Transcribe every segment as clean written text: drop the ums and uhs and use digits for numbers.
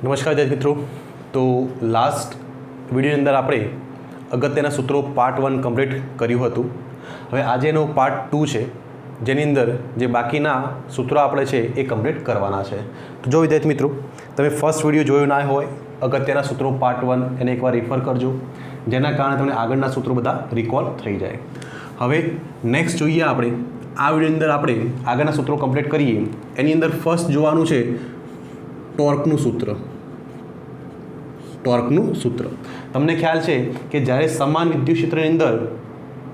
નમસ્કાર વિદ્યાર્થી મિત્રો. તો લાસ્ટ વિડીયોની અંદર આપણે અગત્યના સૂત્રો પાર્ટ 1 કમ્પ્લીટ કર્યું હતું. હવે આજે એનો પાર્ટ 2 છે, જેની અંદર જે બાકીના સૂત્રો આપણે છે એ કમ્પ્લીટ કરવાના છે. તો જો વિદ્યાર્થી મિત્રો તમે ફર્સ્ટ વિડીયો જોયો ના હોય અગત્યના સૂત્રો પાર્ટ 1, એને એકવાર રિફર કરજો, જેના કારણે તમને આગળના સૂત્રો બધા રિકોલ થઈ જાય. હવે નેક્સ્ટ જોઈએ આપણે આ વિડીયોની અંદર આપણે આગળના સૂત્રો કમ્પ્લીટ કરીએ. એની અંદર ફર્સ્ટ જોવાનું છે ટોર્કનું સૂત્ર. ટોર્કનું સૂત્ર તમને ખ્યાલ છે કે જ્યારે સમાન વિદ્યુત ક્ષેત્રની અંદર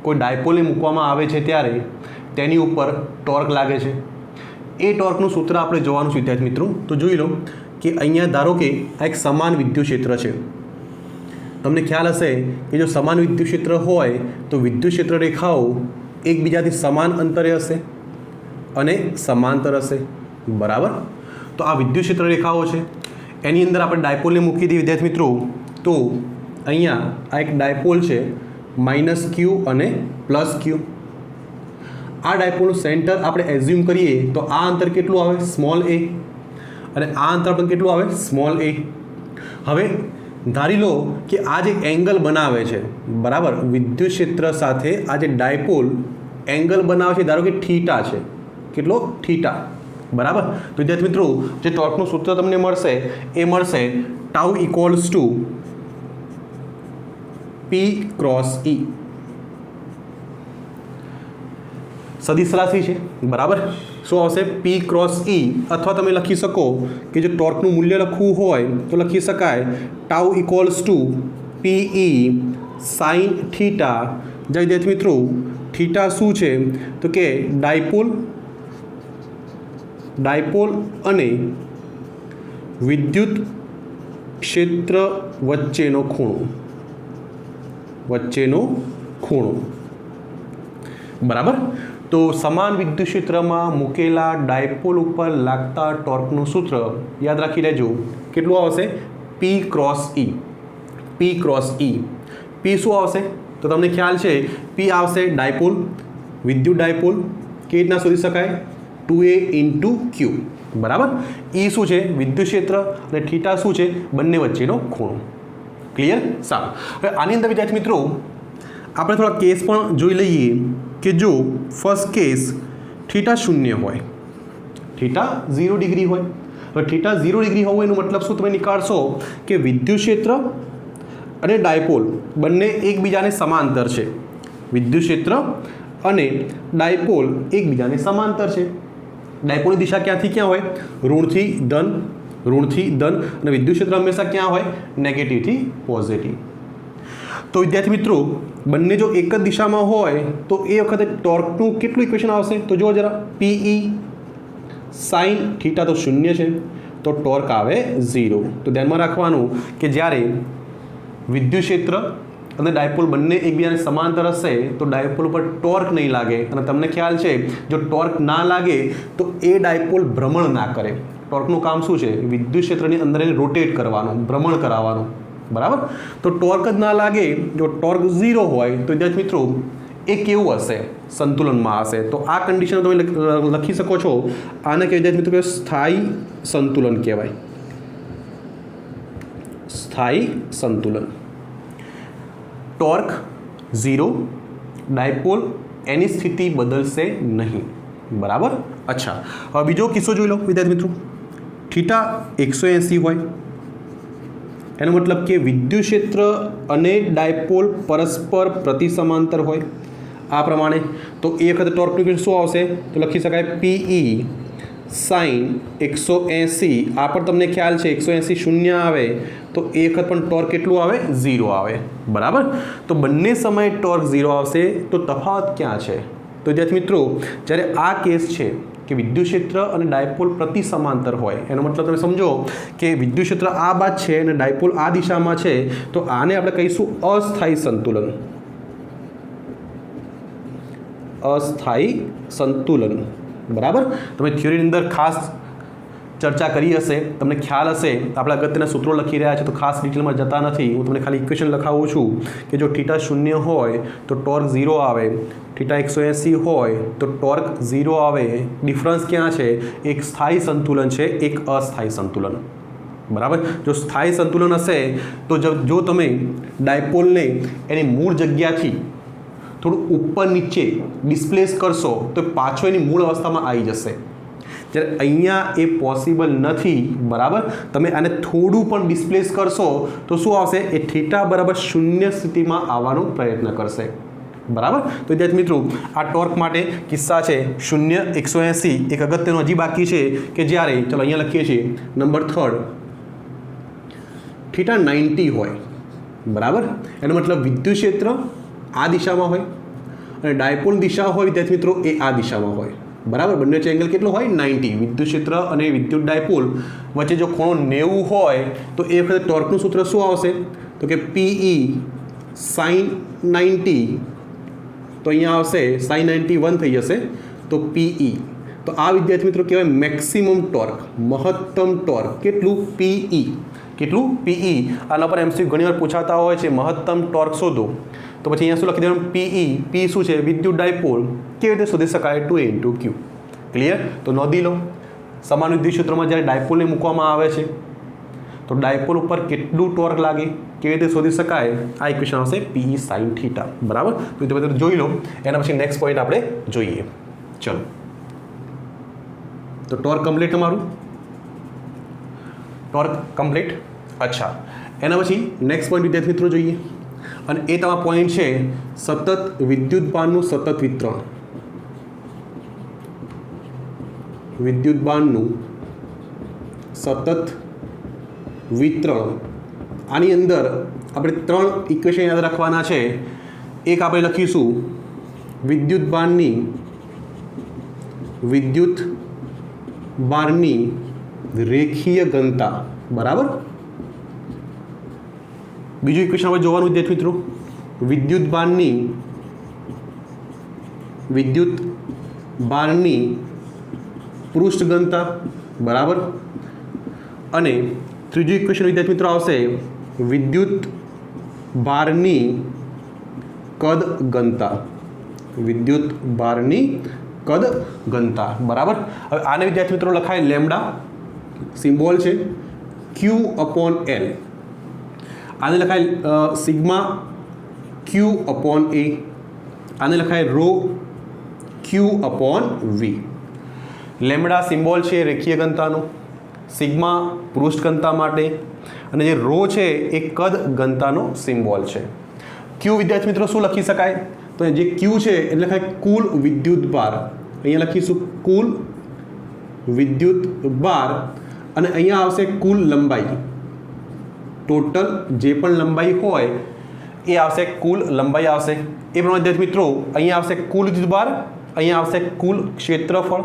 કોઈ ડાયપોલને મૂકવામાં આવે છે ત્યારે તેની ઉપર ટોર્ક લાગે છે. એ ટોર્કનું સૂત્ર આપણે જોવાનું છે વિદ્યાર્થી મિત્રો. તો જોઈ લો કે અહીંયા ધારો કે આ એક સમાન વિદ્યુત ક્ષેત્ર છે. તમને ખ્યાલ હશે કે જો સમાન વિદ્યુત ક્ષેત્ર હોય તો વિદ્યુત ક્ષેત્ર રેખાઓ એકબીજાથી સમાન અંતરે હશે અને સમાંતર હશે, બરાબર. તો આ વિદ્યુત ક્ષેત્ર રેખાઓ છે, એની અંદર આપણે ડાયપોલને મૂકી દઈએ વિદ્યાર્થી મિત્રો. તો અહીંયા આ એક ડાયપોલ છે -q અને +q. આ ડાયપોલનું સેન્ટર આપણે એઝ્યુમ કરીએ તો આ અંતર કેટલું આવે? Small a. અને આ અંતર પણ કેટલું આવે? Small a. હવે ધારી લો કે આ જે એંગલ બનાવે છે, બરાબર, વિદ્યુત ક્ષેત્ર સાથે આ જે ડાયપોલ એંગલ બનાવે છે, ધારો કે થીટા છે. કેટલો? થીટા, બરાબર. તો વિદ્યાર્થી મિત્રો જે ટોર્કનું સૂત્ર તમને મળશે એ મળશે tau equals to P cross E. સદિશ રાશિ છે, બરાબર. શું આવશે? P cross E. અથવા તમે લખી શકો કે જો ટોર્કનું મૂલ્ય લખવું હોય તો લખી શકાય tau equals to PE sine theta. જે વિદ્યાર્થી મિત્રો થીટા શું છે તો કે ડાયપોલ અને વિદ્યુત ક્ષેત્ર વચ્ચેનો ખૂણો, બરાબર. તો સમાન વિદ્યુત ક્ષેત્રમાં મૂકેલા ડાયપોલ ઉપર લાગતા ટોર્કનું સૂત્ર યાદ રાખી લેજો. કેટલું આવશે? P cross E. P cross E. P શું આવશે તો તમને ખ્યાલ છે P આવશે ડાયપોલ, વિદ્યુત ડાયપોલ. કેવી રીતના શોધી શકાય? 2a ઇન્ટુ q, બરાબર. E શું છે? વિદ્યુત ક્ષેત્ર. અને થીટા શું છે? બંને વચ્ચેનો ખૂણો. ક્લિયર? સારું. હવે આની અંદર વિદ્યાર્થી મિત્રો આપણે થોડા કેસ પણ જોઈ લઈએ કે જો ફર્સ્ટ કેસ થીટા 0 હોય, થીટા 0 ડિગ્રી હોય. હવે થીટા 0 ડિગ્રી હોવું એનો મતલબ શું તમે નીકાળશો કે વિદ્યુત ક્ષેત્ર અને ડાયપોલ બંને એકબીજાને સમાંતર છે. વિદ્યુત ક્ષેત્ર અને ડાયપોલ એકબીજાને સમાંતર છે. ડાયપોલની દિશા ક્યાંથી ક્યાં હોય? ઋણથી ધન, ઋણથી ધન. અને વિદ્યુત ક્ષેત્ર હંમેશા ક્યાં હોય? નેગેટિવથી પોઝિટિવ. તો વિદ્યાર્થી મિત્રો બંને જો એક જ દિશામાં હોય તો એ વખતે ટોર્કનું કેટલું ઇક્વેશન આવશે? તો જુઓ જરા, PE સાઇન થીટા તો 0 છે, તો ટોર્ક આવે 0. તો ધ્યાનમાં રાખવાનું કે જ્યારે વિદ્યુત ક્ષેત્ર અને ડાયપોલ બંને એકબીજાને સમાંતર હશે તો ડાયપોલ ઉપર ટોર્ક નહીં લાગે. અને તમને ખ્યાલ છે જો ટોર્ક ના લાગે તો એ ડાયપોલ ભ્રમણ ના કરે. ટોર્કનું કામ શું છે? વિદ્યુત ક્ષેત્રની અંદર એને રોટેટ કરવાનું, ભ્રમણ કરાવવાનું, બરાબર. તો ટોર્ક જ ના લાગે, જો ટોર્ક 0 હોય તો વિદ્યાર્થી મિત્રો એ કેવું હશે? સંતુલનમાં હશે. તો આ કન્ડિશન તમે લખી શકો છો. આને કે વિદ્યાર્થી મિત્રો સ્થાયી સંતુલન કહેવાય. સ્થાયી સંતુલન. ટોર્ક 0, ડાયપોલ એની સ્થિતિ બદલશે નહીં, બરાબર. અચ્છા, હવે બીજો કિસ્સો જોઈ લો વિદ્યાર્થી મિત્રો. થીટા 180 હોય, એનો મતલબ કે વિદ્યુત ક્ષેત્ર અને ડાયપોલ પરસ્પર પ્રતિસમાંતર હોય આ પ્રમાણે. તો એ વખતે ટોર્કનું શું આવશે તો લખી શકાય PE સાઇન 180. આ પણ તમને ખ્યાલ છે 180 શૂન્ય આવે તો એ વખત પણ ટોર્ક કેટલું આવે? 0 આવે, બરાબર. તો બંને સમયે ટોર્ક 0 આવશે. તો તફાવત ક્યાં છે? તો વિદ્યાર્થી મિત્રો જ્યારે આ કેસ છે કે વિદ્યુત ક્ષેત્ર અને ડાયપોલ પ્રતિ સમાંતર હોય, એનો મતલબ તમે સમજો કે વિદ્યુત ક્ષેત્ર આ બાજુ છે અને ડાયપોલ આ દિશામાં છે, તો આને આપણે કહીશું અસ્થાયી સંતુલન. અસ્થાયી સંતુલન, બરાબર. તમે થિયરીની અંદર ખાસ ચર્ચા કરી હશે, તમને ખ્યાલ હશે. આપણે અગત્યના સૂત્રો લખી રહ્યા છે તો ખાસ ડિટેલમાં જતા નથી. હું તમને ખાલી ઇક્વેશન લખાવું છું કે જો થીટા 0 હોય તો ટોર્ક 0 આવે, થીટા 180 હોય તો ટોર્ક 0 આવે. ડિફરન્સ ક્યાં છે? એક સ્થાયી સંતુલન છે, એક અસ્થાયી સંતુલન. બરાબર. જો સ્થાયી સંતુલન હશે તો જો તમે ડાયપોલને એની મૂળ જગ્યાથી થોડું ઉપર નીચે ડિસ્પ્લેસ કરશો તો પાછો એની મૂળ અવસ્થામાં આવી જશે. જ્યારે અહીંયા એ પોસિબલ નથી. બરાબર. તમે આને થોડું પણ ડિસ્પ્લેસ કરશો તો શું આવશે? એ થીટા બરાબર શૂન્ય સ્થિતિમાં આવવાનો પ્રયત્ન કરશે. બરાબર. તો વિદ્યાર્થી મિત્રો આ ટોર્ક માટે કિસ્સા છે 0, 180. એક અગત્યનો હજી બાકી છે કે જ્યારે ચલો અહીંયા લખીએ છીએ નંબર 3 થીટા 90 હોય. બરાબર. એનો મતલબ વિદ્યુત ક્ષેત્ર આ દિશામાં હોય અને ડાયપોલ દિશા હોય વિદ્યાર્થી મિત્રો એ આ દિશામાં હોય. બરાબર. બંને વચ્ચે એંગલ કેટલો હોય? 90. વિદ્યુત ક્ષેત્ર અને વિદ્યુત ડાયપોલ વચ્ચે જો ખૂણો 90 હોય તો એ વખતે ટોર્કનું સૂત્ર શું આવશે? તો કે PE sin 90. તો અહીંયા આવશે sin 91 થઈ જશે. તો PE તો આ વિદ્યાર્થી મિત્રો કહેવાય મેક્સિમમ ટોર્ક, મહત્તમ ટોર્ક. કેટલું? PE. કેટલું? PE. આના પર MCQ ઘણીવાર પૂછાતા હોય છે મહત્તમ ટોર્ક શોધો. તો પછી અહીંયા શું લખી દેવાનું? PE. P શું છે? વિદ્યુત ડાયપોલ. કેવી રીતે શોધી શકાય? 2 × Q. ક્લિયર? તો નોંધી લો સમાન વિદ્યુત ક્ષેત્રમાં જ્યારે ડાયપોલને મૂકવામાં આવે છે તો ડાયપોલ ઉપર કેટલું ટોર્ક લાગે, કેવી રીતે શોધી શકાય? આ ઇક્વેશન આવશે PE sin θ. બરાબર. તો એ બધું જોઈ લો. એના પછી નેક્સ્ટ પોઈન્ટ આપણે જોઈએ. ચલો તો ટોર્ક કમ્પ્લીટ. તમારું ટોર્ક કમ્પ્લીટ. અચ્છા, એના પછી નેક્સ્ટ પોઈન્ટ વિદ્યાર્થી મિત્રો જોઈએ અને એ તમારો પોઈન્ટ છે સતત વિદ્યુતભારનું સતત વિતરણ. વિદ્યુતભારનું સતત વિતરણ. આની અંદર આપણે 3 ઇક્વેશન યાદ રાખવાના છે. એક આપણે લખીશું વિદ્યુતભારની રેખીય ઘનતા. બરાબર. બીજું ઇક્વેશન આપણે જોવાનું વિદ્યાર્થી મિત્રો વિદ્યુતભારની પૃષ્ઠ ઘનતા. બરાબર. અને ત્રીજું ઇક્વેશન વિદ્યાર્થી મિત્રો આવશે વિદ્યુતભારની કદ ઘનતા. વિદ્યુતભારની કદ ઘનતા. બરાબર. હવે આને વિદ્યાર્થી મિત્રો લખાય લેમ્ડા, સિમ્બોલ છે Q/L. આને લખાય સિગ્મા Q/A. આને લખાય રો Q/V. લેમ્ડા સિમ્બોલ છે રેખીય ઘનતાનો, સિગ્મા પૃષ્ઠ ઘનતા માટે અને જે રો છે એ કદ ઘનતાનો સિમ્બોલ છે. Q વિદ્યાર્થી મિત્રો શું લખી શકાય? તો જે Q છે એટલે લખાય કુલ વિદ્યુતભાર. અહીંયા લખીશું કુલ વિદ્યુતભાર અને અહીંયા આવશે કુલ લંબાઈ. ટોટલ જે પણ લંબાઈ હોય એ આવશે કુલ લંબાઈ આવશે. એ પ્રમાણે વિદ્યાર્થી મિત્રો અહીંયા આવશે કુલ વિદ્યુતભાર, અહીંયા આવશે કુલ ક્ષેત્રફળ.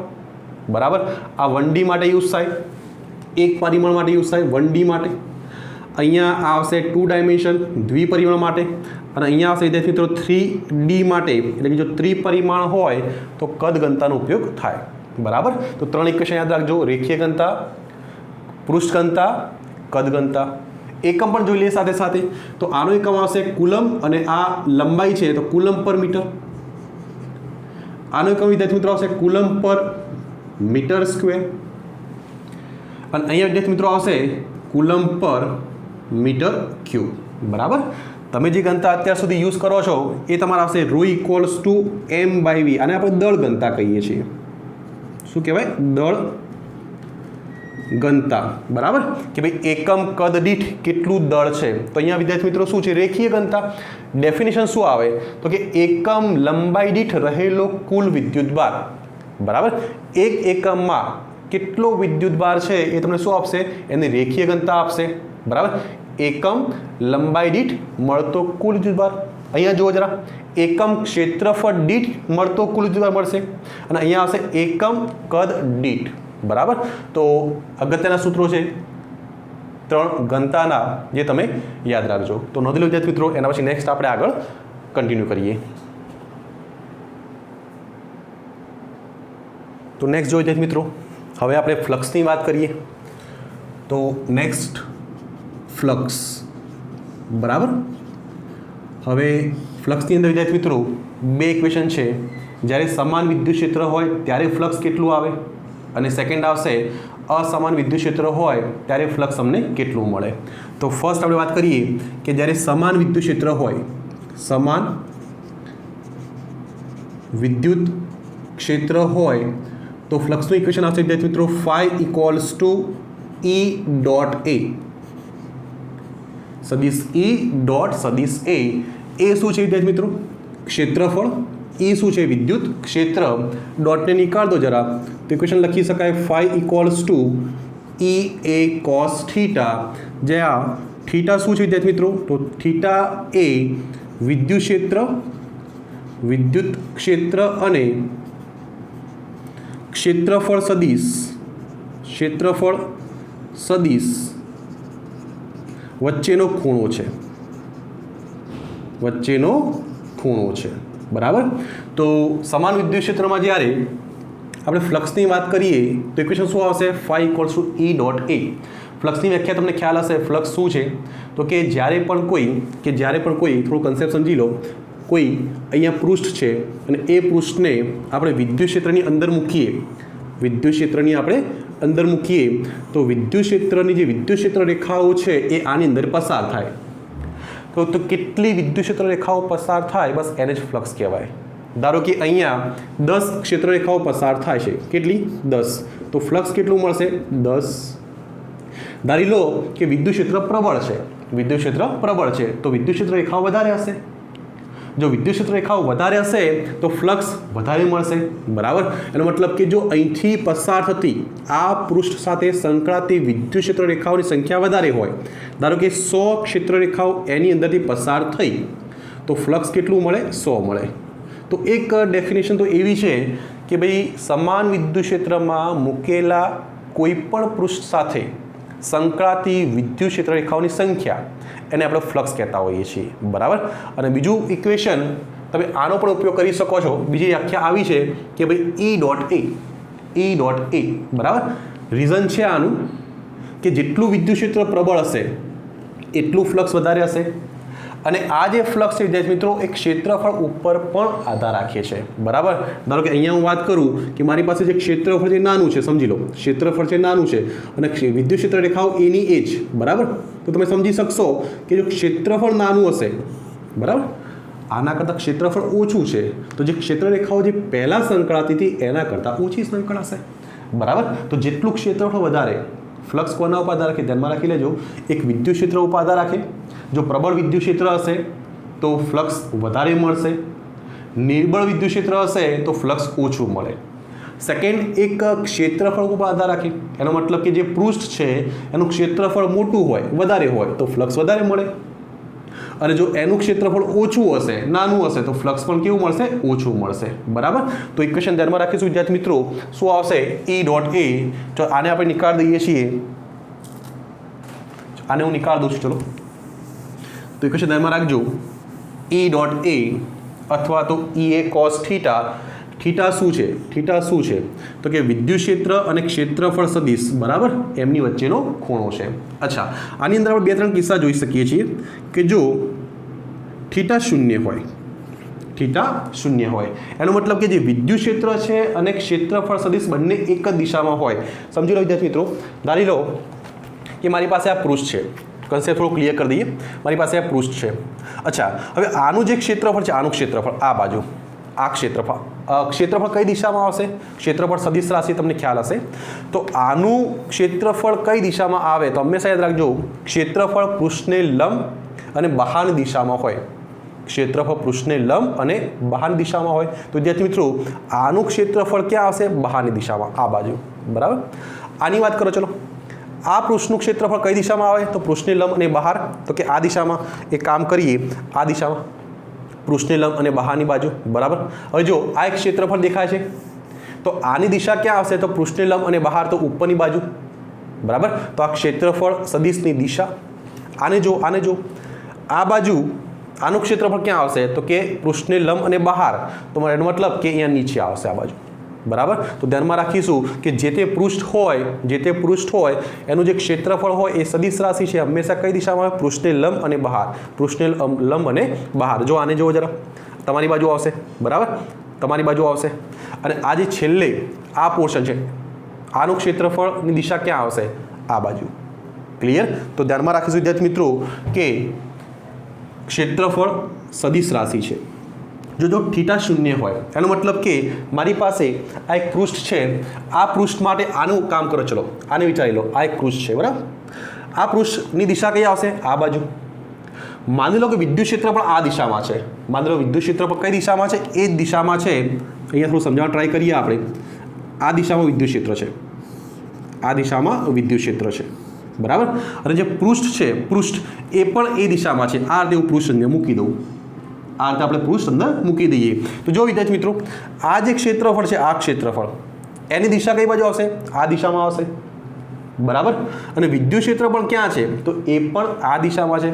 બરાબર. આ 1D માટે યુઝ થાય, એક પરિમાણ માટે યુઝ થાય 1D માટે. અહીંયા આવશે 2 ડાયમેન્શન દ્વિપરિમાણ માટે અને અહીંયા આવશે વિદ્યાર્થી મિત્રો 3D માટે. એટલે કે જો ત્રિપરિમાણ હોય તો કદ ઘનતાનો ઉપયોગ થાય. બરાબર. તો 3 ઇક્વેશન યાદ રાખજો: રેખીય ઘનતા, પૃષ્ઠ ઘનતા, કદ ઘનતા. એકમ પણ જોઈ લઈએ સાથે સાથે. તો આનો એકમ આવશે કુલમ અને આ લંબાઈ છે તો કુલમ પર મીટર. આનો એકમ વિદ્યાર્થી મિત્રો આવશે કુલમ પર મીટર સ્ક્વેર અને અહીંયા વિદ્યાર્થી મિત્રો આવશે કુલમ પર મીટર ક્યુબ. બરાબર. તમે જે ઘનતા અત્યાર સુધી યુઝ કરો છો એ તમારે આવશે ρ = m/v. આને આપણે દળ ઘનતા કહીએ છીએ. શું કહેવાય? દળ ઘનતા. બરાબર. કે ભાઈ એકમ કદ દીઠ કેટલું દળ છે. તો અહીંયા વિદ્યાર્થી મિત્રો શું છે? રેખીય ઘનતા. ડેફિનેશન શું આવે? તો કે એકમ લંબાઈ દીઠ રહેલો કુલ વિદ્યુતભાર. બરાબર. એક એકમમાં કેટલો વિદ્યુતભાર છે એ તમને શું આપશે? એની રેખીય ઘનતા આપશે. બરાબર. એકમ લંબાઈ દીઠ મળતો કુલ વિદ્યુતભાર. અહીંયા જુઓ જરા, એકમ ક્ષેત્રફળ દીઠ મળતો કુલ વિદ્યુતભાર મળશે અને અહીંયા આવશે એકમ કદ દીઠ. બરાબર. તો અગત્યના સૂત્રો છે 3 ઘનતાના, જે તમે યાદ રાખજો. તો નોંધી લો વિદ્યાર્થી મિત્રો. એના પછી નેક્સ્ટ આપણે આગળ કન્ટિન્યુ કરીએ. તો નેક્સ્ટ જોઈએ વિદ્યાર્થી મિત્રો, હવે આપણે ફ્લક્સની વાત કરીએ. તો નેક્સ્ટ ફ્લક્સ. બરાબર. હવે ફ્લક્સની અંદર વિદ્યાર્થી મિત્રો 2 ઇક્વેશન છે. જ્યારે સમાન વિદ્યુત ક્ષેત્ર હોય ત્યારે ફ્લક્સ કેટલું આવે અને સેકન્ડ આવશે असमान विद्युत क्षेत्र होय त्यारे फ्लक्स अमने केटલું મળે? तो फर्स्ट આપણે વાત કરીએ કે જ્યારે સમાન વિદ્યુત ક્ષેત્ર હોય, સમાન વિદ્યુત ક્ષેત્ર હોય તો ફ્લક્સનું ઇક્વેશન આવશે વિદ્યાર્થી મિત્રો phi equals to E dot A, સદિશ E ડોટ સદિશ A એ શું છે વિદ્યાર્થી મિત્રો? ક્ષેત્રફળ. E શું છે? વિદ્યુત ક્ષેત્ર. ડોટને નિકાળ દો જરા તો ઇક્વેશન લખી શકાય phi equals to E A cos theta, જ્યાં થીટા શું છે વિદ્યાર્થી મિત્રો? તો થીટા એ વિદ્યુત ક્ષેત્ર અને ક્ષેત્રફળ સદિશ વચ્ચેનો ખૂણો છે, બરાબર? તો સમાન વિદ્યુત ક્ષેત્રમાં જ્યારે આપણે ફ્લક્સની વાત કરીએ તો ઇક્વેશન શું આવશે? phi equals to E dot A. ફ્લક્સની વ્યાખ્યા તમને ખ્યાલ હશે. ફ્લક્સ શું છે? તો કે જ્યારે પણ કોઈ થોડું કન્સેપ્ટ સમજી લો, કોઈ અહીંયા પૃષ્ઠ છે અને એ પૃષ્ઠને આપણે વિદ્યુત ક્ષેત્રની અંદર મૂકીએ, તો વિદ્યુત ક્ષેત્રની જે વિદ્યુત ક્ષેત્ર રેખાઓ છે એ આની અંદર પસાર થાય. તો કેટલી વિદ્યુત ક્ષેત્ર રેખાઓ પસાર થાય, બસ એને જ ફ્લક્સ કહેવાય. ધારો કે અહીંયા 10 ક્ષેત્ર રેખાઓ પસાર થાય છે. કેટલી? 10. તો ફ્લક્સ કેટલું મળશે? 10. ધારી લો કે વિદ્યુત ક્ષેત્ર પ્રબળ છે તો વિદ્યુત ક્ષેત્ર રેખાઓ વધારે હશે. જો વિદ્યુત ક્ષેત્ર રેખાઓ વધારે હશે તો ફ્લક્સ વધારે મળશે, બરાબર? એનો મતલબ કે જો અહીંથી પસાર થતી આ પૃષ્ઠ સાથે સંકળાતી વિદ્યુત ક્ષેત્ર રેખાઓની સંખ્યા વધારે હોય, ધારો કે 100 ક્ષેત્ર રેખાઓ એની અંદરથી પસાર થઈ તો ફ્લક્સ કેટલું મળે? 100 મળે. તો એક ડેફિનેશન તો એવી છે કે ભાઈ સમાન વિદ્યુત ક્ષેત્રમાં મૂકેલા કોઈ પણ પૃષ્ઠ સાથે સંકળાતી વિદ્યુત ક્ષેત્ર રેખાઓની સંખ્યા એને આપણે ફ્લક્સ કહેતા હોઈએ છીએ, બરાબર? અને બીજું ઇક્વેશન તમે આનો પણ ઉપયોગ કરી શકો છો. બીજી વ્યાખ્યા આવી છે કે ભાઈ E ડોટ A, બરાબર? રીઝન છે આનું કે જેટલું વિદ્યુત ક્ષેત્ર પ્રબળ હશે એટલું ફ્લક્સ વધારે હશે. અને આ જે ફ્લક્સ છે વિદ્યાર્થી મિત્રો એ ક્ષેત્રફળ ઉપર પણ આધાર રાખે છે, બરાબર? ધારો કે અહીંયા હું વાત કરું કે મારી પાસે જે ક્ષેત્રફળ છે નાનું છે, સમજી લો ક્ષેત્રફળ છે નાનું છે અને વિદ્યુત ક્ષેત્ર રેખાઓ એની એ જ, બરાબર? તો તમે સમજી શકશો કે જો ક્ષેત્રફળ નાનું હશે, બરાબર, આના કરતાં ક્ષેત્રફળ ઓછું છે તો જે ક્ષેત્ર રેખાઓ જે પહેલાં સંકળાતી હતી એના કરતાં ઓછી સંકળાશે, બરાબર? તો જેટલું ક્ષેત્રફળ વધારે ફ્લક્સ કોના ઉપર આધાર રાખે? ધ્યાનમાં રાખી લેજો. એક વિદ્યુત ક્ષેત્ર ઉપર આધાર રાખે. જો પ્રબળ વિદ્યુત ક્ષેત્ર હશે તો ફ્લક્સ વધારે મળશે, નિર્બળ વિદ્યુત ક્ષેત્ર હશે તો ફ્લક્સ ઓછું મળે. સેકન્ડ, એક ક્ષેત્રફળ ઉપર આધાર રાખે. એનો મતલબ કે જે પૃષ્ઠ છે એનું ક્ષેત્રફળ મોટું હોય, વધારે હોય તો ફ્લક્સ વધારે મળે. અને જો એનું ક્ષેત્રફળ ઓછું હશે, નાનું હશે તો ફ્લક્સ પણ કેવું મળશે? ઓછું મળશે, બરાબર? તો ઇક્વેશન ધ્યાનમાં રાખીશું વિદ્યાર્થી મિત્રો. શું આવશે? E dot A. તો આને આપણે નિકાળ દઈએ છીએ. આને હું નિકાળ દઉં છું. ચલો, તો ઇક્વેશન ધ્યાનમાં રાખજો. E ડોટ A અથવા તો EA cos થીટા. થીટા શું છે? તો કે વિદ્યુત ક્ષેત્ર અને ક્ષેત્રફળ સદિશ, બરાબર, એમની વચ્ચેનો ખૂણો છે. અચ્છા, આની અંદર આપણે 2-3 કિસ્સા જોઈ શકીએ છીએ કે જો થીટા શૂન્ય હોય, એનો મતલબ કે જે વિદ્યુત ક્ષેત્ર છે અને ક્ષેત્રફળ સદિશ બંને એક જ દિશામાં હોય. સમજી લો વિદ્યાર્થી મિત્રો, ધારી લો કે મારી પાસે આ પૃષ્ઠ છે. કન્સેપ્ટ થોડું ક્લિયર કરી દઈએ. મારી પાસે આ પૃષ્ઠ છે. અચ્છા, હવે આનું જે ક્ષેત્રફળ છે, આનું ક્ષેત્રફળ આ બાજુ, આ ક્ષેત્રફળ કઈ દિશામાં આવશે? ક્ષેત્રફળ સદિશ રાશિ તમને ખ્યાલ હશે. તો આનું ક્ષેત્રફળ કઈ દિશામાં આવે? તો હંમેશા યાદ રાખજો, ક્ષેત્રફળ પૃષ્ઠને લંબ અને બહારની દિશામાં હોય. ક્ષેત્રફળ પૃષ્ઠને લંબ અને બહારની દિશામાં હોય તો વિદ્યાર્થી મિત્રો આનું ક્ષેત્રફળ ક્યાં આવશે? બહારની દિશામાં, આ બાજુ, બરાબર? આની વાત કરો. ચલો, આ પૃષ્ઠનું ક્ષેત્રફળ કઈ દિશામાં આવે? તો પૃષ્ઠને લંબ અને બહાર. તો કે આ દિશામાં. એક કામ કરીએ, આ દિશામાં પૃષ્ઠને લંબ અને બહારની બાજુ, બરાબર? હવે જો આ એક ક્ષેત્રફળ દેખાય છે તો આની દિશા ક્યાં આવશે? તો પૃષ્ઠને લંબ અને બહાર, તો ઉપરની બાજુ, બરાબર? તો આ ક્ષેત્રફળ સદિશની દિશા. આને જો આ બાજુ આનું ક્ષેત્રફળ ક્યાં આવશે? તો કે પૃષ્ઠને લંબ અને બહાર. તો એનો મતલબ કે અહીંયા નીચે આવશે આ બાજુ, બરાબર? તો ધ્યાનમાં રાખીશું કે જે તે પૃષ્ઠ હોય એનું જે ક્ષેત્રફળ હોય એ સદિશ રાશિ છે, હંમેશા કઈ દિશામાં આવે? પૃષ્ઠને લંબ અને બહાર. પૃષ્ઠને લંબ અને બહાર. જો આને જુઓ જરા, તમારી બાજુ આવશે, બરાબર? તમારી બાજુ આવશે. અને આ જે છેલ્લે આ પોર્શન છે, આનું ક્ષેત્રફળની દિશા ક્યાં આવશે? આ બાજુ. ક્લિયર? તો ધ્યાનમાં રાખીશું વિદ્યાર્થી મિત્રો કે ક્ષેત્રફળ સદિશ રાશિ છે. જો થીટા શૂન્ય હોય એનો મતલબ કે મારી પાસે આ એક પૃષ્ઠ છે, આ પૃષ્ઠ માટે આનું કામ કરો. ચલો આને વિચારી લો, આ એક પૃષ્ઠ છે બરાબર. આ પૃષ્ઠની દિશા કઈ આવશે? આ બાજુ. માની લો કે વિદ્યુત ક્ષેત્ર પણ આ દિશામાં છે. માની લો વિદ્યુત ક્ષેત્ર પણ કઈ દિશામાં છે? એ જ દિશામાં છે. અહીંયા થોડું સમજાવવા ટ્રાય કરીએ આપણે. આ દિશામાં વિદ્યુત ક્ષેત્ર છે, આ દિશામાં વિદ્યુત ક્ષેત્ર છે બરાબર. અને જે પૃષ્ઠ છે, પૃષ્ઠ એ પણ એ દિશામાં છે. આ રીતે હું પૃષ્ઠ અંદર મૂકી દઉં, આ રીતે આપણે પૃષ્ઠ અંદર મૂકી દઈએ. તો જો વિદ્યાર્થી મિત્રો આ જે ક્ષેત્રફળ છે, આ ક્ષેત્રફળ એની દિશા કઈ બાજુ આવશે? આ દિશામાં આવશે બરાબર. અને વિદ્યુત ક્ષેત્ર પણ ક્યાં છે? તો એ પણ આ દિશામાં છે.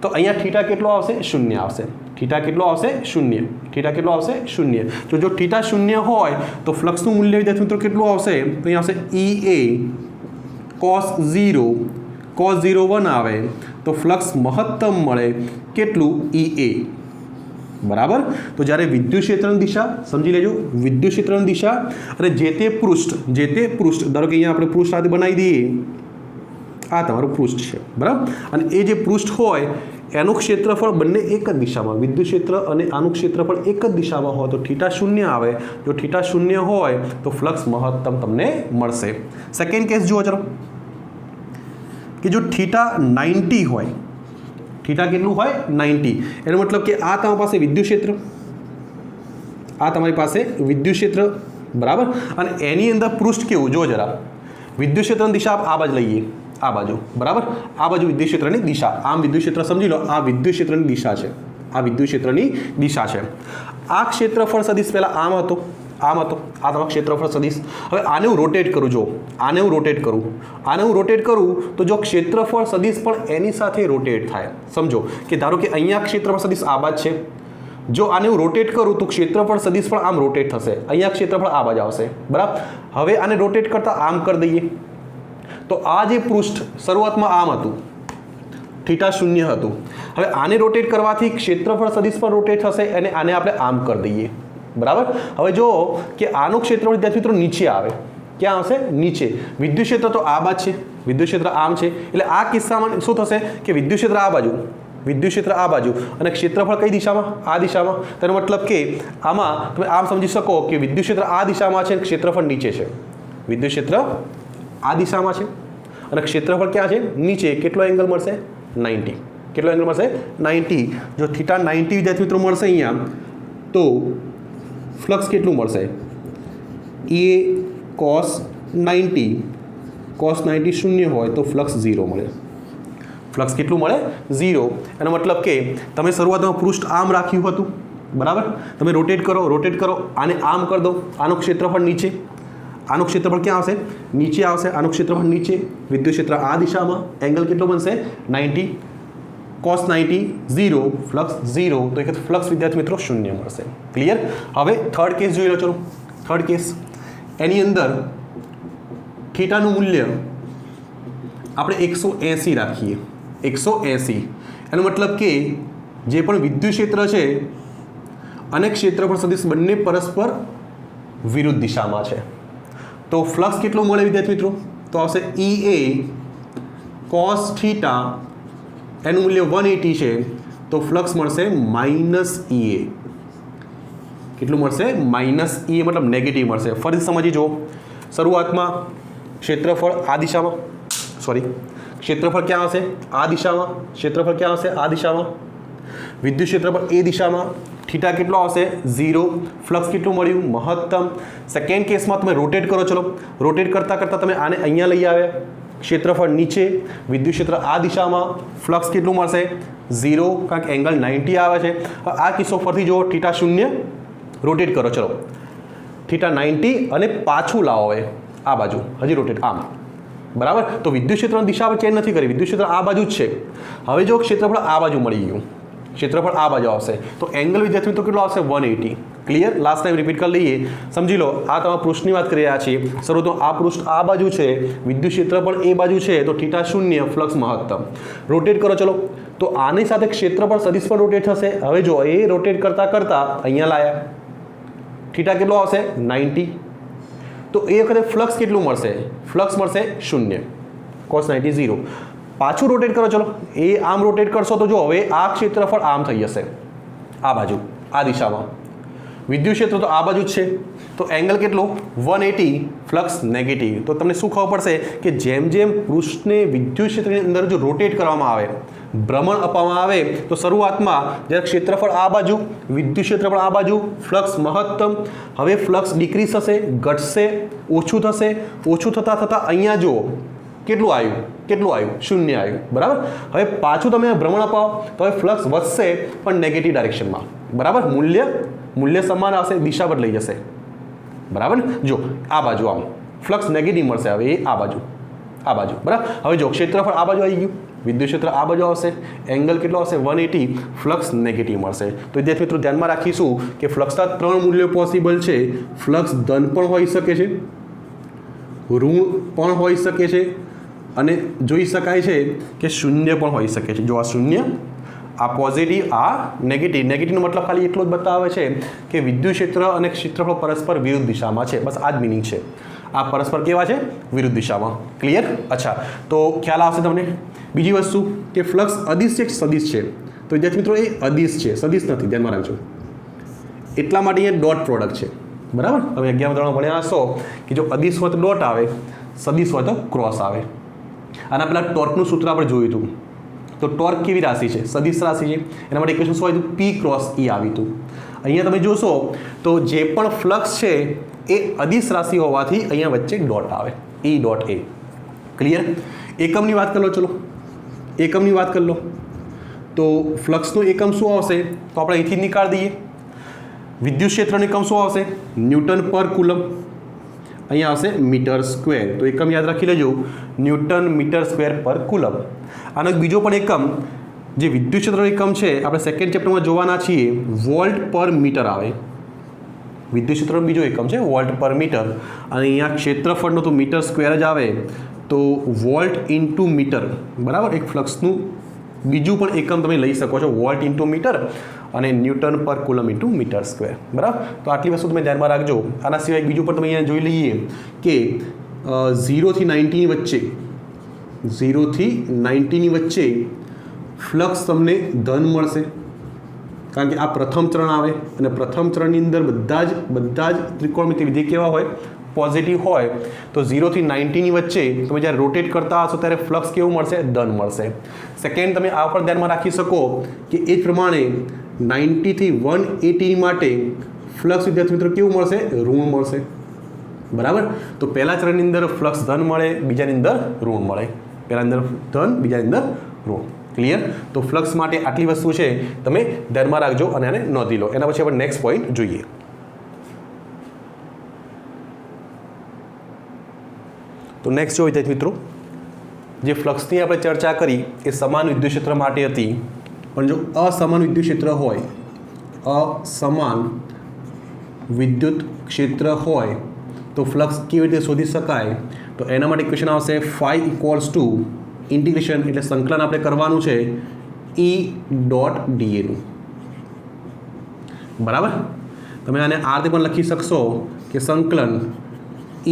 તો અહીંયા થીટા કેટલો આવશે? શૂન્ય આવશે. થીટા કેટલો આવશે? શૂન્ય. થીટા કેટલો આવશે? શૂન્ય. તો જો થીટા શૂન્ય હોય તો ફ્લક્સનું મૂલ્ય વિદ્યાર્થી મિત્રો કેટલું આવશે? તો અહીંયા આવશે EA cos 0 cos 0 1 આવે તો ફ્લક્સ મહત્તમ મળે કેટલું? EA બરાબર. તો જ્યારે વિદ્યુત ક્ષેત્રની દિશા સમજી લેજો, વિદ્યુત ક્ષેત્રની દિશા અને જે તે પૃષ્ઠ ધારો કે અહીંયા આપણે પૃષ્ઠ સાથે બનાવી દઈએ, આ તમારું પૃષ્ઠ છે બરાબર. અને એ જે પૃષ્ઠ હોય એનું ક્ષેત્રફળ બંને એક જ દિશામાં, વિદ્યુત ક્ષેત્ર અને આનું ક્ષેત્રફળ એક જ દિશામાં હોય તો થીટા શૂન્ય આવે. જો થીટા શૂન્ય હોય તો ફ્લક્સ મહત્તમ તમને મળશે. સેકન્ડ કેસ જુઓ ચલો, કે જો થીટા 90 હોય, થીટા કેટલું હોય? 90. એનો મતલબ કે આ તમારી પાસે વિદ્યુત ક્ષેત્ર, આ તમારી પાસે વિદ્યુત ક્ષેત્ર બરાબર. અને એની અંદર પૃષ્ઠ કેવું? જો જરા વિદ્યુત ક્ષેત્રની દિશા આ બાજુ લઈએ, આ બાજુ બરાબર. આ બાજુ વિદ્યુત ક્ષેત્રની દિશા, આમ વિદ્યુત ક્ષેત્ર સમજી લો, આ વિદ્યુત ક્ષેત્રની દિશા છે, આ વિદ્યુત ક્ષેત્રની દિશા છે. આ ક્ષેત્રફળ સદિશ પહેલા આમ હતો, આમ હતો, આ તમારો ક્ષેત્રફળ સદિશ. હવે આને હું રોટેટ કરું, જો આને હું રોટેટ કરું, આને હું રોટેટ કરું તો જો ક્ષેત્રફળ સદિશ પણ એની સાથે રોટેટ થાય. સમજો કે ધારો કે અહીંયા ક્ષેત્રફળ સદિશ આ બાજ છે, જો આને હું રોટેટ કરું તો ક્ષેત્રફળ સદિશ પણ આમ રોટેટ થશે, અહીંયા ક્ષેત્રફળ આ બાજુ આવશે બરાબર. હવે આને રોટેટ કરતા આમ કરી દઈએ તો આ જે પૃષ્ઠ શરૂઆતમાં આમ હતું, થીટા શૂન્ય હતું. હવે આને રોટેટ કરવાથી ક્ષેત્રફળ સદિશ પણ રોટેટ થશે અને આને આપણે આમ કરી દઈએ બરાબર. હવે જો કે આનું ક્ષેત્રફળ વિદ્યાર્થી મિત્રો નીચે આવે, ક્યાં આવશે? નીચે. વિદ્યુત ક્ષેત્ર તો આ બાજુ છે, વિદ્યુત ક્ષેત્ર આમ છે, એટલે આ કિસ્સામાં શું થશે કે વિદ્યુત ક્ષેત્ર આ બાજુ, વિદ્યુત ક્ષેત્ર આ બાજુ અને ક્ષેત્રફળ કઈ દિશામાં? આ દિશામાં. તેનો મતલબ કે આમાં તમે આમ સમજી શકો કે વિદ્યુત ક્ષેત્ર આ દિશામાં છે, ક્ષેત્રફળ નીચે છે. વિદ્યુત ક્ષેત્ર આ દિશામાં છે અને ક્ષેત્રફળ ક્યાં છે? નીચે. કેટલો એંગલ મળશે? 90. કેટલો એંગલ મળશે? 90. જો થીટા 90 વિદ્યાર્થી મિત્રો મળશે અહીંયા તો ફ્લક્સ કેટલું મળશે? EA cos 90, cos 90 શૂન્ય હોય તો ફ્લક્સ 0 મળે. ફ્લક્સ કેટલું મળે? 0. એનો મતલબ કે તમે શરૂઆતમાં પૃષ્ઠ આમ રાખ્યું હતું બરાબર, તમે રોટેટ કરો, આને આમ કરી દો, આનું ક્ષેત્રફળ નીચે, આનું ક્ષેત્રફળ ક્યાં આવશે? નીચે આવશે. આનું ક્ષેત્રફળ નીચે, વિદ્યુત ક્ષેત્ર આ દિશામાં, એંગલ કેટલો બનશે? 90. cos 90 0, flux 0. તો એક ફ્લક્સ વિદ્યાર્થી મિત્રો શૂન્ય મળશે. ક્લિયર? હવે થર્ડ કેસ જોઈ લો. ચલો થર્ડ કેસ, એની અંદર થીટાનું મૂલ્ય આપણે 180 રાખીએ. 180 એનો મતલબ કે જે પણ વિદ્યુત ક્ષેત્ર છે અને ક્ષેત્રફળ સદિશ બંને પરસ્પર વિરુદ્ધ દિશામાં છે તો ફ્લક્સ કેટલો મળે વિદ્યાર્થી મિત્રો? તો આવશે EA cos થીટા, એનું મૂલ્ય 180 છે તો ફ્લક્સ મળશે -EA. કેટલું મળશે? -EA મતલબ નેગેટિવ મળશે. ફરીથી સમજી જુઓ, શરૂઆતમાં ક્ષેત્રફળ આ દિશામાં, ક્ષેત્રફળ ક્યાં આવશે? આ દિશામાં. ક્ષેત્રફળ ક્યાં આવશે? આ દિશામાં. વિદ્યુત ક્ષેત્રફળ એ દિશામાં. થીટા કેટલો આવશે? 0. ફ્લક્સ કેટલું મળ્યું? મહત્તમ. સેકન્ડ કેસમાં તમે રોટેટ કરો. ચલો રોટેટ કરતાં તમે આને અહીંયા લઈ આવ્યા, ક્ષેત્રફળ નીચે, વિદ્યુત ક્ષેત્ર આ દિશામાં, ફ્લક્સ કેટલું મળશે? 0, કારણ કે એંગલ 90 આવે છે. આ કિસ્સો ફરથી જુઓ, થીટા શૂન્ય, રોટેટ કરો. ચલો થીટા 90 અને પાછું લાવો હવે આ બાજુ, હજી રોટેટ આમ બરાબર. તો વિદ્યુત ક્ષેત્રની દિશા ચેન્જ નથી કરી, વિદ્યુત ક્ષેત્ર આ બાજુ જ છે. હવે જો ક્ષેત્રફળ આ બાજુ મળી ગયું, ક્ષેત્રફળ આ બાજુ આવશે તો એંગલ વિદ્યાર્થી મિત્રો કેટલો આવશે? 180. ક્લિયર? લાસ્ટ ટાઈમ રિપીટ કરી લઈએ. સમજી લો, આ તમારા પૃષ્ઠની વાત કરી રહ્યા છીએ. શરૂઆતમાં આ પૃષ્ઠ આ બાજુ છે, વિદ્યુત ક્ષેત્ર પણ એ બાજુ છે તો થીટા શૂન્ય, ફ્લક્સ મહત્તમ. રોટેટ કરો. ચલો તો આની સાથે ક્ષેત્રફળ સદિશ પણ રોટેટ થશે. હવે જો એ રોટેટ કરતાં અહીંયા લાયા, થીટા કેટલો આવશે? 90. તો એ વખતે ફ્લક્સ કેટલું મળશે? ફ્લક્સ મળશે 0, cos 90 0. પાછું રોટેટ કરો, ચલો એ આમ રોટેટ કરશો તો જો હવે આ ક્ષેત્રફળ આમ થઈ જશે, આ બાજુ, આ દિશામાં. વિદ્યુત ક્ષેત્ર તો આ બાજુ જ છે, તો એંગલ કેટલો? 180, ફ્લક્સ નેગેટિવ. તો તમને શું ખબર પડશે કે જેમ જેમ પૃષ્ઠને વિદ્યુત ક્ષેત્રની અંદર જો રોટેટ કરવામાં આવે, ભ્રમણ અપાવવામાં આવે, તો શરૂઆતમાં જ્યારે ક્ષેત્રફળ આ બાજુ, વિદ્યુત ક્ષેત્ર પણ આ બાજુ, ફ્લક્સ મહત્તમ. હવે ફ્લક્સ ડિક્રીઝ થશે, ઘટશે, ઓછું થશે, ઓછું થતાં થતાં અહીંયા જુઓ કેટલું આવ્યું, કેટલું આવ્યું? 0 આવ્યું, બરાબર. હવે પાછું તમે ભ્રમણ અપાવો તો હવે ફ્લક્સ વધશે પણ નેગેટિવ ડાયરેક્શનમાં, બરાબર. મૂલ્ય સમાન આવશે, દિશા બદલાઈ જશે, બરાબર ને. જો આ બાજુ આમ ફ્લક્સ નેગેટિવ મળશે, હવે એ આ બાજુ, બરાબર. હવે જો ક્ષેત્રફળ આ બાજુ આવી ગયું, વિદ્યુત ક્ષેત્ર આ બાજુ આવશે, એંગલ કેટલો આવશે? 180, ફ્લક્સ નેગેટિવ મળશે. તો વિદ્યાર્થી મિત્રો ધ્યાનમાં રાખીશું કે ફ્લક્સના 3 મૂલ્યો પોસિબલ છે. ફ્લક્સ ધન પણ હોઈ શકે છે, ઋણ પણ હોઈ શકે છે, અને જોઈ શકાય છે કે 0 પણ હોઈ શકે છે. જો આ 0, આ પોઝિટિવ, આ નેગેટિવ. નેગેટિવનો મતલબ ખાલી એટલો જ બતાવે છે કે વિદ્યુત ક્ષેત્ર અને ક્ષેત્રફળ પરસ્પર વિરુદ્ધ દિશામાં છે, બસ આ જ મિનિંગ છે. આ પરસ્પર કેવા છે? વિરુદ્ધ દિશામાં. ક્લિયર? અચ્છા, તો ખ્યાલ આવશે તમને. બીજી વસ્તુ કે ફ્લક્સ અદિશ છે કે સદિશ છે? તો વિદ્યાર્થી મિત્રો એ અદિશ છે, સદિશ નથી, ધ્યાનમાં રાખજો. એટલા માટે અહીંયા ડોટ પ્રોડક્ટ છે, બરાબર. હવે 11મા ધોરણમાં ભણ્યા હશો કે જો અદિશ હોય તો ડોટ આવે, સદિશ હોય તો ક્રોસ આવે. આના પહેલાં ટોર્કનું સૂત્ર આપણે જોયું હતું. તો ટોર્ક કેવી રાશિ છે? સદિશ રાશિ છે. એના માટે ઇક્વેશન શું આવ્યું? P ક્રોસ E આવ્યું હતું. અહીંયા તમે જોશો તો જે પણ ફ્લક્સ છે એ અદિશ રાશિ હોવાથી અહીંયા વચ્ચે ડોટ આવે, E ડોટ A. ક્લિયર? એકમની વાત કરી લો, ચલો એકમની વાત કરી લો. તો ફ્લક્સનો એકમ શું આવશે? તો આપણે અહીંથી નીકાળી દઈએ. વિદ્યુત ક્ષેત્રનો એકમ શું આવશે? ન્યૂટન પર કુલમ. અહીંયા આવશે મીટર સ્ક્વેર. તો એકમ યાદ રાખી લેજો, ન્યૂટન મીટર સ્ક્વેર પર કુલમ. આનો બીજો પણ એકમ જે વિદ્યુત ક્ષેત્રનો એકમ છે, આપણે સેકન્ડ ચેપ્ટરમાં જોવાના છીએ, વોલ્ટ પર મીટર આવે. વિદ્યુત ક્ષેત્રનો બીજો એકમ છે વોલ્ટ પર મીટર, અને અહીંયા ક્ષેત્રફળનો તો મીટર સ્ક્વેર જ આવે, તો વોલ્ટ ઇન્ટુ મીટર, બરાબર. એક ફ્લક્સનું બીજું પણ એકમ તમે લઈ શકો છો, વોલ્ટ ઇન્ટુ મીટર અને ન્યૂટન પર કુલમ ઇન્ટુ મીટર સ્ક્વેર, બરાબર. તો આટલી વસ્તુ તમે ધ્યાનમાં રાખજો. આના સિવાય બીજું પણ તમે અહીંયા જોઈ લઈએ કે 0 થી 90 વચ્ચે, 0 થી 90 વચ્ચે ફ્લક્સ તમને ધન મળશે, કારણ કે આ પ્રથમ ચરણ આવે, અને પ્રથમ ચરણની અંદર બધા જ ત્રિકોણમિતિ વિધેય કેવા હોય? પોઝિટિવ હોય. તો 0 થી 90 વચ્ચે તમે જ્યારે રોટેટ કરતા હશો ત્યારે ફ્લક્સ કેવું મળશે? ધન મળશે. સેકન્ડ, તમે આ પણ ધ્યાનમાં રાખી શકો કે એ જ પ્રમાણે 90 થી 180 માટે ફ્લક્સ વિદ્યાર્થી મિત્રો કેવું મળશે? ઋણ મળશે, બરાબર. તો પહેલા ચરણની અંદર ફ્લક્સ ધન મળે, બીજાની અંદર ઋણ મળે. પહેલાની અંદર ધન, બીજાની અંદર ઋણ. ક્લિયર? તો ફ્લક્સ માટે આટલી વસ્તુ છે, તમે ધ્યાનમાં રાખજો અને આને નોંધી લો. એના પછી આપણે નેક્સ્ટ પોઈન્ટ જોઈએ. તો નેક્સ્ટ જો વિદ્યાર્થી મિત્રો, જે ફ્લક્સની આપણે ચર્ચા કરી એ સમાન વિદ્યુત ક્ષેત્ર માટે હતી, પણ જો અસમાન વિદ્યુત ક્ષેત્ર હોય, અસમાન વિદ્યુત ક્ષેત્ર હોય તો ફ્લક્સ કેવી રીતે શોધી શકાય? તો એના માટે ઇક્વેશન આવશે phi ઇક્વલ્સ ટુ ઇન્ટિગ્રેશન, એટલે સંકલન આપણે કરવાનું છે E ડોટ dA નું, બરાબર. તમે આને આ રીતે પણ લખી શકશો કે સંકલન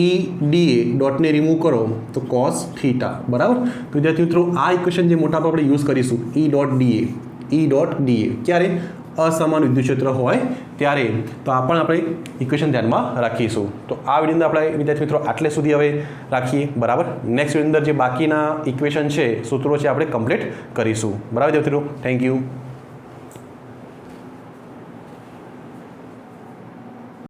E dA ડોટને રિમૂવ કરો તો cos થીટા, બરાબર. તો વિદ્યાર્થી મિત્રો આ ઇક્વેશન જે મોટા આપણે યુઝ કરીશું, E ડોટ dA ક્યારે? અસમાન વિદ્યુત ક્ષેત્ર હોય ત્યારે. તો આ પણ આપણે ઇક્વેશન ધ્યાનમાં રાખીશું. તો આ વિડીયોની અંદર આપણે વિદ્યાર્થી મિત્રો આટલે સુધી હવે રાખીએ, બરાબર. નેક્સ્ટ વિડીયોની અંદર જે બાકીના ઇક્વેશન છે, સૂત્રો છે, આપણે કમ્પ્લીટ કરીશું, બરાબર વિદ્યાર્થી મિત્રો. Thank you.